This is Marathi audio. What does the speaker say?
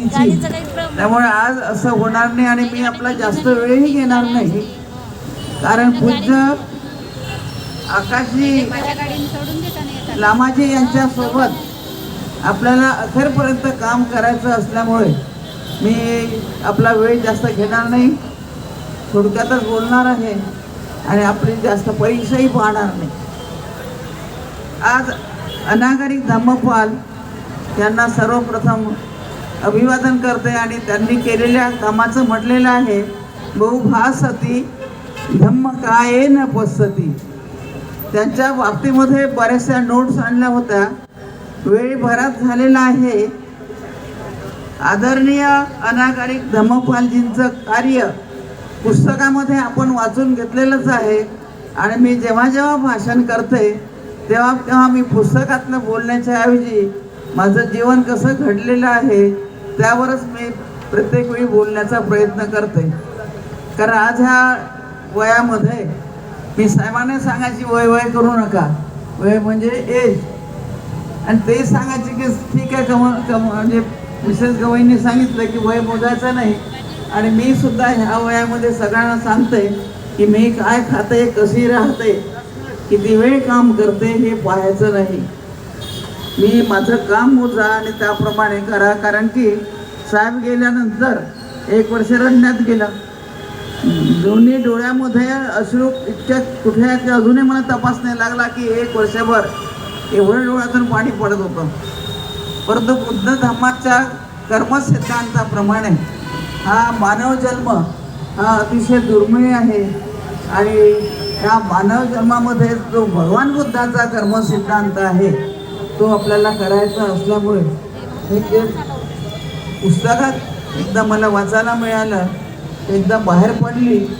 पद्धतीची. त्यामुळे आज असं होणार नाही आणि मी आपला जास्त वेळही घेणार नाही, कारण पूज्य आकाशजी लामाजी यांच्यासोबत आपल्याला अखेरपर्यंत काम करायचं असल्यामुळे मी आपला वेळ जास्त घेणार नाही, थोडक्यातच बोलणार आहे आणि आपली जास्त पैसेही पाहणार नाही. आज अनागरिक धम्मपाल यांना सर्वप्रथम अभिवादन करते आणि त्यांनी केलेल्या कामाचं म्हटलेलं आहे, बहुभासती धम्म कायेन पसती. त्यांच्या बाबतीमध्ये बऱ्याचशा नोट्स आणल्या होत्या, वेळ भरात झालेला आहे. आदरणीय अनागरिक धम्मपालजींचं कार्य पुस्तकामध्ये आपण वाचून घेतलेलंच आहे आणि मी जेव्हा जेव्हा भाषण करते तेव्हा तेव्हा मी पुस्तकातलं बोलण्याच्या ऐवजी माझं जीवन कसं घडलेलं आहे त्यावरच मी प्रत्येक वेळी बोलण्याचा प्रयत्न करते. कारण आज ह्या वयामध्ये मी साहेबांना सांगायची वय वय करू नका, वय म्हणजे एज, आणि ते सांगायचे की ठीक आहे म्हणजे मिसेस गवईंनी सांगितलं की वय मोजायचं नाही, आणि मी सुद्धा ह्या वयामध्ये सगळ्यांना सांगते की मी काय खाते, कशी राहते, किती वेळ काम करते हे पाहायचं नाही. मी माझं काम मोजा आणि त्याप्रमाणे करा, कारण की साहेब गेल्यानंतर 1 वर्ष रडण्यात गेलं. दोन्ही डोळ्यामध्ये अश्रू इतक्या कुठे आहेत ते अजूनही मला तपास नाही लागला की 1 वर्षभर एवढं डोळ्यातून पाणी पडत होतं. परंतु बुद्ध धर्माच्या कर्मसिद्धांताप्रमाणे हा मानव जन्म हा अतिशय दुर्मिळ आहे आणि या मानव जन्मामध्ये जो भगवान बुद्धांचा कर्मसिद्धांत आहे तो आपल्याला करायचा असल्यामुळे हे पुस्तकात एकदा मला वाचायला मिळालं, एकदा बाहेर पडली